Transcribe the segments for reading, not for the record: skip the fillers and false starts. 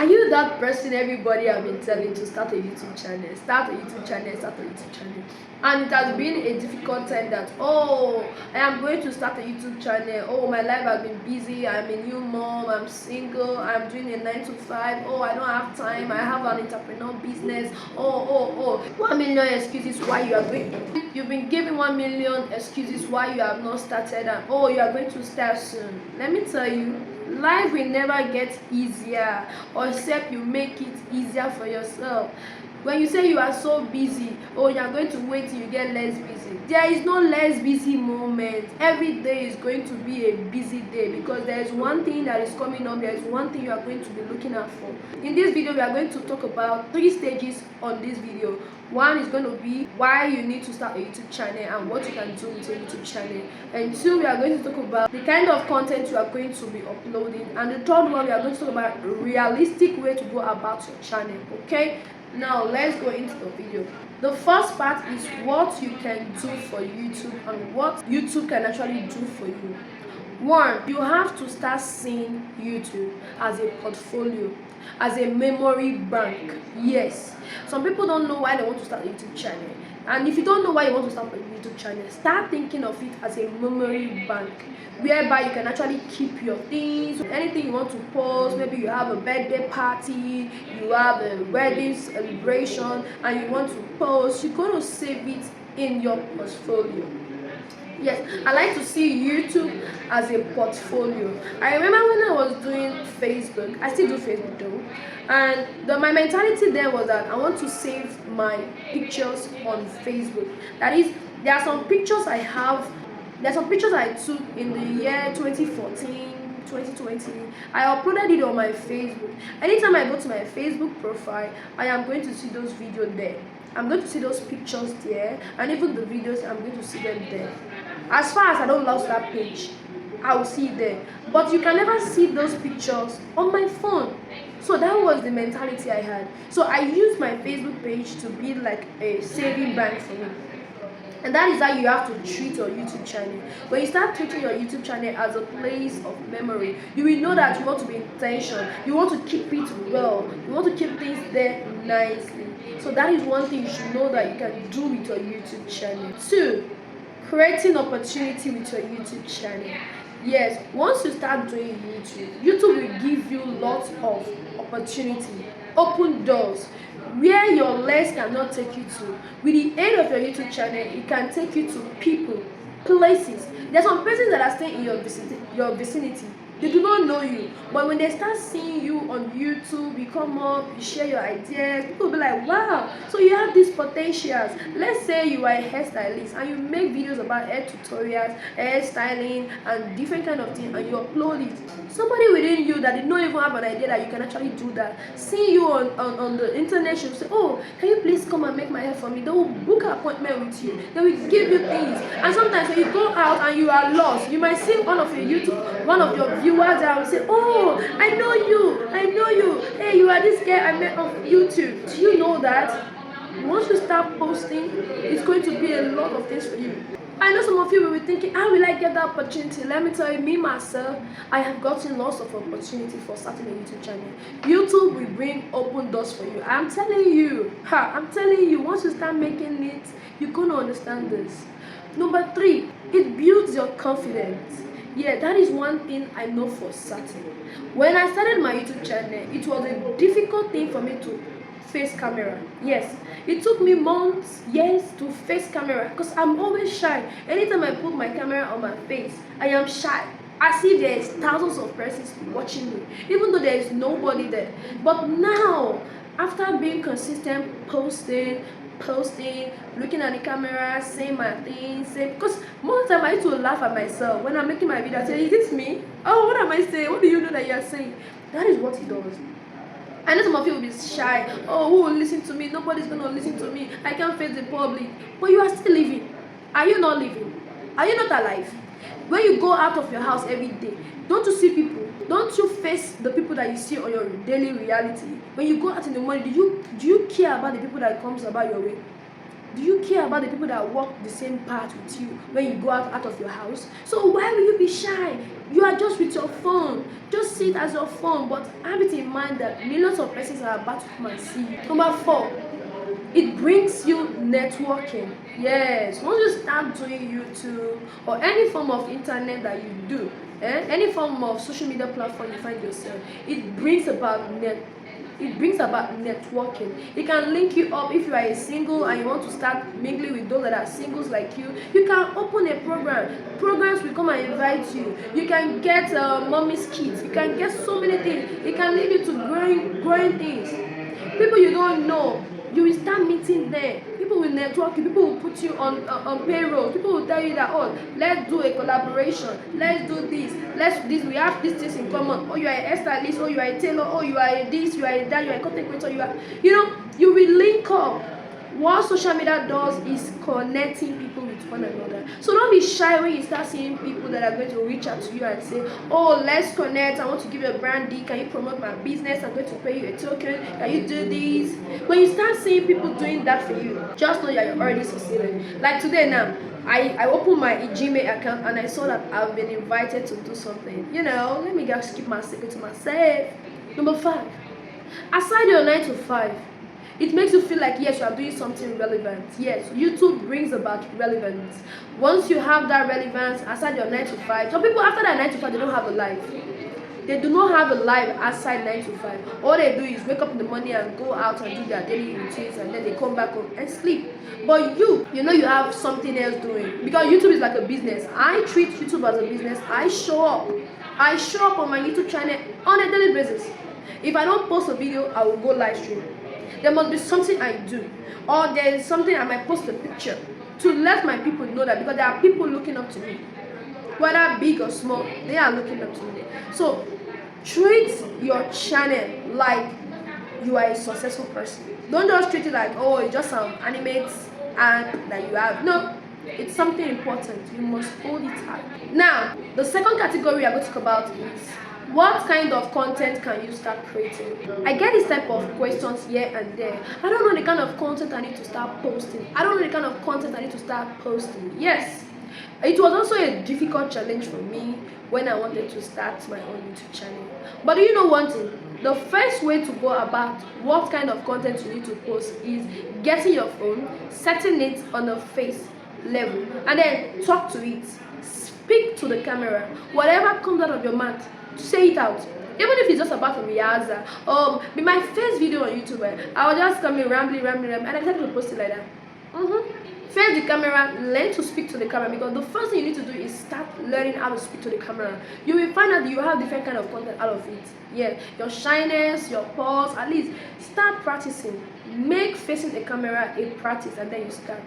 Are you that person everybody have been telling to start a YouTube channel? Start a YouTube channel, start a YouTube channel. And it has been a difficult time that, oh, I am going to start a YouTube channel. Oh, my life has been busy. I'm a new mom. I'm single. I'm doing a 9 to 5. Oh, I don't have time. I have an entrepreneur business. Oh. 1 million excuses why you are going. You've been given 1 million excuses why you have not started. And oh, you are going to start soon. Let me tell you, life will never get easier except you make it easier for yourself. When you say you are so busy, oh, you are going to wait till you get less busy. There is no less busy moment. Every day is going to be a busy day because there is one thing that is coming up. There is one thing you are going to be looking out for. In this video, we are going to talk about 3 stages on this video. One is going to be why you need to start a YouTube channel and what you can do with a YouTube channel. And 2, we are going to talk about the kind of content you are going to be uploading. And the 3rd one, we are going to talk about a realistic way to go about your channel. Okay? Now let's go into the video. The first part is what you can do for YouTube and what YouTube can actually do for you. 1, you have to start seeing YouTube as a portfolio, as a memory bank. Yes, some people don't know why they want to start a YouTube channel. And if you don't know why you want to start a YouTube channel, start thinking of it as a memory bank, whereby you can actually keep your things, anything you want to post. Maybe you have a birthday party, you have a wedding celebration, and you want to post, you're going to save it in your portfolio. Yes, I like to see YouTube as a portfolio. I remember when I was doing Facebook, I still do Facebook though, and my mentality there was that I want to save my pictures on Facebook. That is, there are some pictures I have, there are some pictures I took in the year 2014, 2020. I uploaded it on my Facebook. Anytime I go to my Facebook profile, I am going to see those videos there. I'm going to see those pictures there, and even the videos, I'm going to see them there. As far as I don't lose that page, I will see it there. But you can never see those pictures on my phone. So that was the mentality I had. So I used my Facebook page to be like a saving bank for me. And that is how you have to treat your YouTube channel. When you start treating your YouTube channel as a place of memory, you will know that you want to be intentional. You want to keep it well. You want to keep things there nicely. So that is one thing you should know that you can do with your YouTube channel. 2, creating opportunity with your YouTube channel. Yes, once you start doing YouTube will give you lots of opportunity, open doors where your legs cannot take you to. With the aid of your YouTube channel, it can take you to people, places. There are some persons that are staying in your vicinity. They do not know you, but when they start seeing you on YouTube, you come up, you share your ideas, people will be like, wow, so you have these potentials. Let's say you are a hairstylist and you make videos about hair tutorials, hair styling, and different kind of things, and you upload it. Somebody within you that did not even have an idea that you can actually do that, see you on the internet, she'll say, oh, can you please come and make my hair for me? They will book an appointment with you. They will give you things. And sometimes when you go out and you are lost, you might see one of your viewers that will say, oh, I know you, hey, you are this guy I met on YouTube. Do you know that once you start posting, it's going to be a lot of things for you? I know some of you will be thinking, how will I get that opportunity? Let me tell you, me myself, I have gotten lots of opportunity for starting a YouTube channel. YouTube will bring open doors for you. I'm telling you, once you start making it, you're going to understand this. Number 3, it builds your confidence. Yeah, that is one thing I know for certain. When I started my YouTube channel, it was a difficult thing for me to face camera. Yes, it took me months, years to face camera because I'm always shy. Anytime I put my camera on my face, I am shy. I see there's thousands of persons watching me, even though there is nobody there. But now, after being consistent, posting, looking at the camera, saying my things, because most of the time I used to laugh at myself when I'm making my video. I say, is this me? Oh, what am I saying? What do you know that you're saying? That is what he does. I know some of you will be shy. Oh, who will listen to me? Nobody's going to listen to me. I can't face the public. But you are still living. Are you not living? Are you not alive? When you go out of your house every day, don't you see people? Don't you face the people that you see on your daily reality? When you go out in the morning, do you care about the people that comes about your way? Do you care about the people that walk the same path with you when you go out of your house? So why will you be shy? You are just with your phone. Just see it as your phone, but have it in mind that millions of persons are about to come and see you. Number 4, it brings you networking. Yes, once you start doing YouTube or any form of internet that you do, any form of social media platform you find yourself, it brings about networking. It can link you up. If you are a single and you want to start mingling with those that are singles like you can open a program. Programs will come and invite you. You can get mommy's kids. You can get so many things. It can lead you to growing things. People you don't know, you will start meeting them. People will network you. People will put you on payroll. People will tell you that, oh, let's do a collaboration. Let's do this. Let's do this. We have these things in common. Oh, you are a hairstylist. Oh, you are a tailor. Oh, you are a this. You are a that. You are a content creator. You will link up. What social media does is connecting people with one another. So don't be shy when you start seeing people that are going to reach out to you and say, oh, let's connect. I want to give you a brand deal. Can you promote my business? I'm going to pay you a token. Can you do this? When you start seeing people doing that for you, just know that you're already succeeding. Like today now, I opened my Gmail account and I saw that I've been invited to do something. Let me just keep my secret to myself. Number 5, aside your 9 to 5, it makes you feel like, yes, you are doing something relevant. Yes, YouTube brings about relevance. Once you have that relevance aside your 9 to 5, some people after that 9 to 5, they don't have a life. They do not have a life outside 9 to 5. All they do is wake up in the morning and go out and do their daily routines, and then they come back home and sleep. But you have something else doing, because YouTube is like a business. I treat YouTube as a business. I show up on my YouTube channel on a daily basis. If I don't post a video, I will go live stream. There must be something I do, or there is something I might post a picture to let my people know that, because there are people looking up to me, whether big or small, they are looking up to me. So treat your channel like you are a successful person. Don't just treat it like, oh, it's just some animates and that you have. No, it's something important. You must hold it high. Now, the second category I'm going to talk about is, what kind of content can you start creating? I get this type of questions here and there. I don't know the kind of content I need to start posting. I don't know the kind of content I need to start posting. Yes, it was also a difficult challenge for me when I wanted to start my own YouTube channel. But do you know one thing? The first way to go about what kind of content you need to post is getting your phone, setting it on a face level, and then talk to it. Speak to the camera. Whatever comes out of your mouth, say it out. Even if it's just about a rehearsal. Be my first video on YouTube, I was just coming rambling, and I decided to post it like that. Face the camera, learn to speak to the camera, because the first thing you need to do is start learning how to speak to the camera. You will find out you have different kind of content out of it. Yeah, your shyness, your pause, at least start practicing. Make facing the camera a practice, and then you start.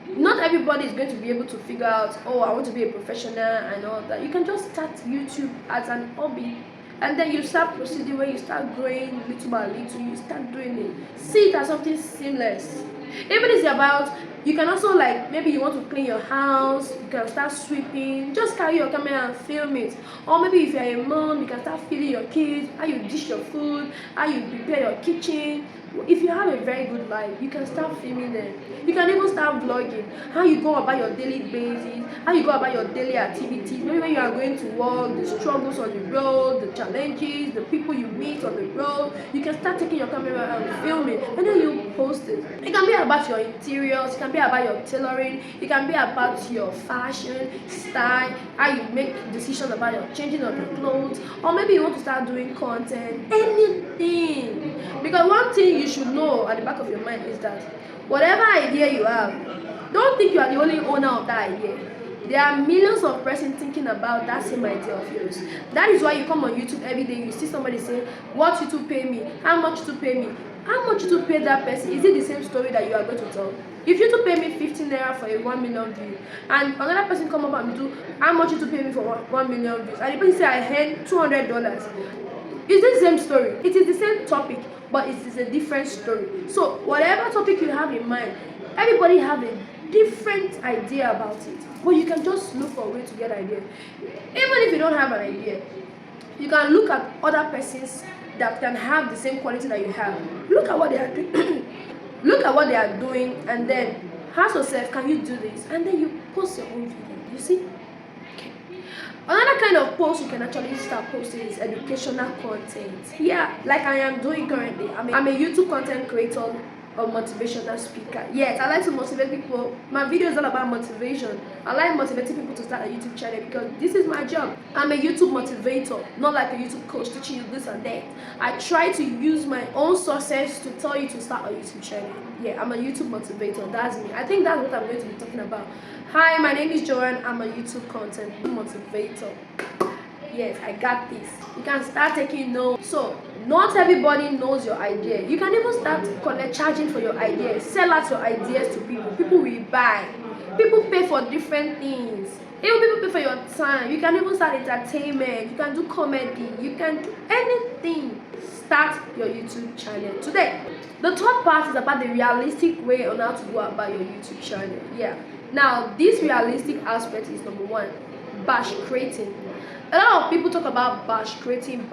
Not everybody is going to be able to figure out, oh, I want to be a professional and all that. You can just start YouTube as an hobby, and then you start proceeding. When you start growing little by little, you start doing it. See it as something seamless. Even if it's about, you can also, like, maybe you want to clean your house, you can start sweeping. Just carry your camera and film it. Or maybe if you're a mom, you can start feeding your kids, how you dish your food, how you prepare your kitchen. If you have a very good life, you can start filming them. You can even start vlogging, how you go about your daily basis, how you go about your daily activities. Maybe when you are going to work, the struggles on the road, the challenges, the people you meet on the road. You can start taking your camera and film it, and then you post it. It can be about your interiors, it can be about your tailoring, it can be about your fashion, style, how you make decisions about your changing of your clothes, or maybe you want to start doing content, anything. Because one thing you should know at the back of your mind is that whatever idea you have, don't think you are the only owner of that idea. There are millions of persons thinking about that same idea of yours. That is why you come on YouTube every day, you see somebody say, what YouTube pay me, how much YouTube pay me, how much YouTube pay that person. Is it the same story that you are going to tell? If YouTube pay me 15 naira for a 1 million view, and another person come up and do, how much YouTube pay me for 1 million views, and the person say, I earned $200. It's the same story. It is the same topic, but it is a different story. So whatever topic you have in mind, everybody have a different idea about it. But you can just look for a way to get idea. Even if you don't have an idea, you can look at other persons that can have the same quality that you have. Look at what they are doing. Look at what they are doing, and then Ask yourself, can you do this? And then you post your own video. You see? Okay. Another kind of post you can actually start posting is educational content. Yeah, like I am doing currently. I'm a YouTube content creator, a motivational speaker. Yes, I like to motivate people. My video is all about motivation. I like motivating people to start a YouTube channel because this is my job. I'm a YouTube motivator, not like a YouTube coach teaching you this and that. I try to use my own success to tell you to start a YouTube channel. Yeah, I'm a YouTube motivator. That's me. I think that's what I'm going to be talking about. Hi, my name is Joanne. I'm a YouTube content motivator. Yes, I got this. You can start taking notes. So not everybody knows your idea. You can even start charging for your ideas. Sell out your ideas to people. People will buy. People pay for different things. Even people pay for your time. You can even start entertainment. You can do comedy. You can do anything. Start your YouTube channel today. The third part is about the realistic way on how to go about your YouTube channel. Yeah. Now, this realistic aspect is number one, batch creating. A lot of people talk about batch creating.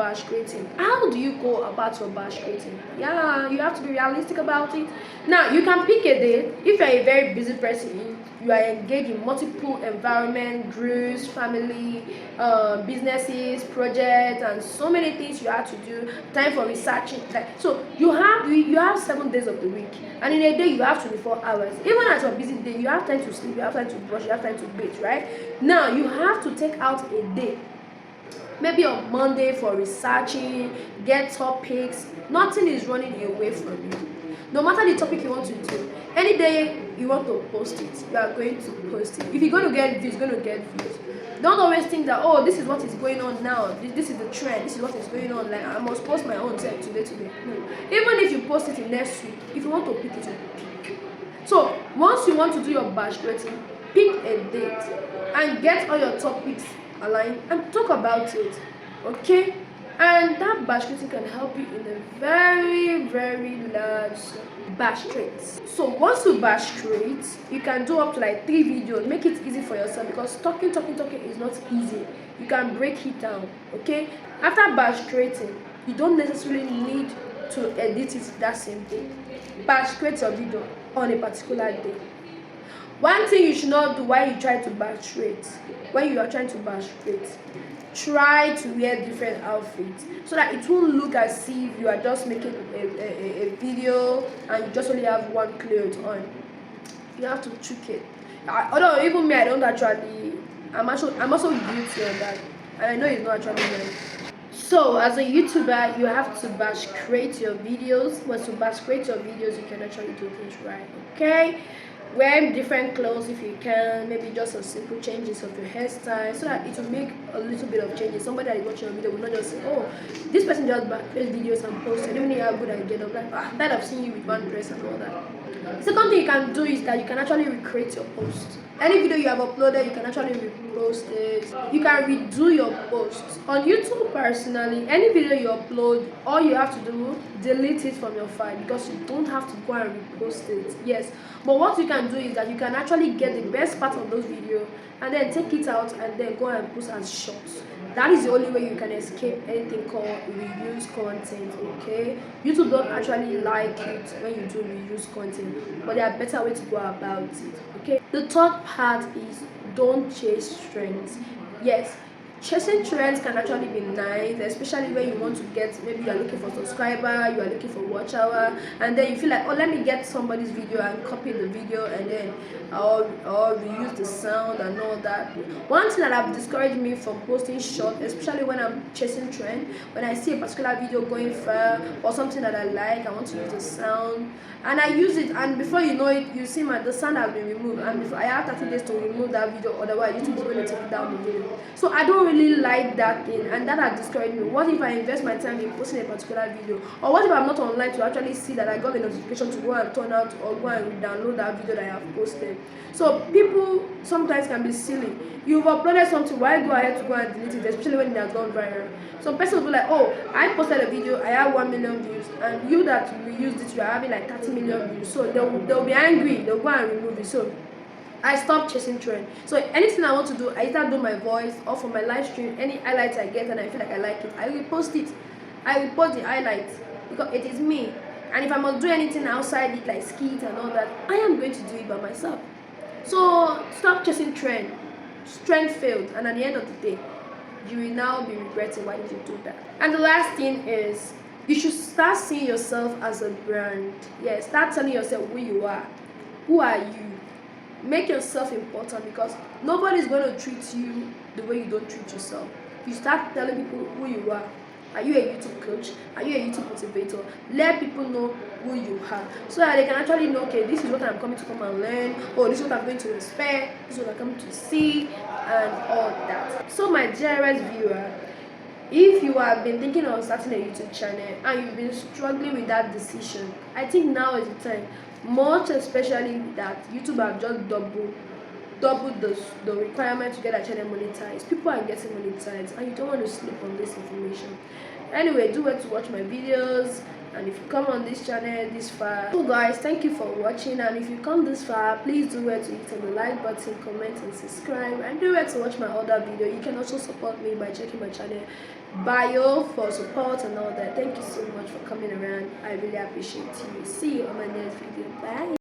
How do you go about your batch creating? Yeah, you have to be realistic about it. Now, you can pick a day. If you're a very busy person, you are engaged in multiple environment, groups, family, businesses, projects, and so many things you have to do. Time for researching. So you have 7 days of the week, and in a day you have 24 hours. Even at your busy day, you have time to sleep, you have time to brush, you have time to bathe, right? Now you have to take out a day. Maybe on Monday for researching, get topics. Nothing is running away from you. No matter the topic you want to do, any day you want to post it, you are going to post it. If you're going to get views, you're going to get views. Don't always think that, oh, this is what is going on now. This is the trend. This is what is going on. Like, I must post my own self today. No. Even if you post it in next week, if you want to pick it, you pick. So once you want to do your batch creating, pick a date and get all your topics aligned and talk about it, okay? And that batch creating can help you in a very, very large batch create. So once you batch create, you can do up to like 3 videos. Make it easy for yourself because talking is not easy. You can break it down, okay? After batch creating, you don't necessarily need to edit it that same day. Batch create your video on a particular day. One thing you should not do while you try to batch create, when you are trying to batch create, try to wear different outfits so that it won't look as if you are just making a video and you just only have one clothes on. You have to trick it. Although even me, I don't actually. I'm also guilty of that, and I know it's not actually right. So as a YouTuber, you have to batch create your videos. Once you batch create your videos, you can actually do things right. Okay. Wear different clothes if you can, maybe just a simple changes of your hairstyle so that it will make a little bit of changes. Somebody that is watching your video will not just say, oh, this person just create videos and post and even if you have good idea of like, that I've seen you with one dress and all that. Second thing you can do is that you can actually recreate your post. Any video you have uploaded, you can actually repost it. You can redo your posts. On YouTube personally, any video you upload, all you have to do, delete it from your file because you don't have to go and repost it. Yes, but what you can do is that you can actually get the best part of those videos and then take it out and then go and post as shorts. That is the only way you can escape anything called reuse content, okay? YouTube don't actually like it when you do reuse content, but there are better ways to go about it, okay? The third part is don't chase trends. Yes, chasing trends can actually be nice, especially when you want to get, maybe you are looking for subscriber, you are looking for watch hour, and then you feel like, oh, let me get somebody's video and copy the video and then or reuse the sound and all that. One thing that have discouraged me from posting short, especially when I'm chasing trend, when I see a particular video going far or something that I like, I want to use the sound and I use it, and before you know it, you see the sound has been removed, and before I have 30 days to remove that video, otherwise YouTube is going to take down the video. So I don't really like that thing, and that has discouraged me. What if I invest my time in posting a particular video, or what if I'm not online to actually see that I got a notification to go and turn out or go and download that video that I have posted? So people sometimes can be silly. You've uploaded something, why go ahead to go and delete it, especially when it has gone viral? Some person will be like, oh, I posted a video, I have 1 million views, and you that reused it, you are having like 30 million views. So they'll be angry, they'll go and remove it. So I stopped chasing trend. So anything I want to do, I either do my voice or for my live stream, any highlights I get and I feel like I like it, I will post it. I will post the highlights because it is me. And if I must do anything outside it, like skit and all that, I am going to do it by myself. So stop chasing trend. Trend failed, and at the end of the day, you will now be regretting why did you do that. And the last thing is, you should start seeing yourself as a brand. Yeah, start telling yourself who you are. Who are you? Make yourself important, because nobody's going to treat you the way you don't treat yourself. You start telling people who you are. Are you a YouTube coach? Are you a YouTube motivator? Let people know who you are, so that they can actually know, okay, this is what I'm coming to come and learn, or this is what I'm going to respect, this is what I'm coming to see, and all that. So my dearest viewer, if you have been thinking of starting a YouTube channel and you've been struggling with that decision, I think now is the time, much especially that YouTube have just doubled the requirement to get a channel monetized. People are getting monetized, and you don't want to sleep on this information. Anyway, do well to watch my videos, and if you come on this channel this far, so guys, thank you for watching. And if you come this far, please do well to hit on the like button, comment and subscribe, and do well to watch my other video. You can also support me by checking my channel bio for support and all that. Thank you so much for coming around. I really appreciate you. See you on my next video. Bye.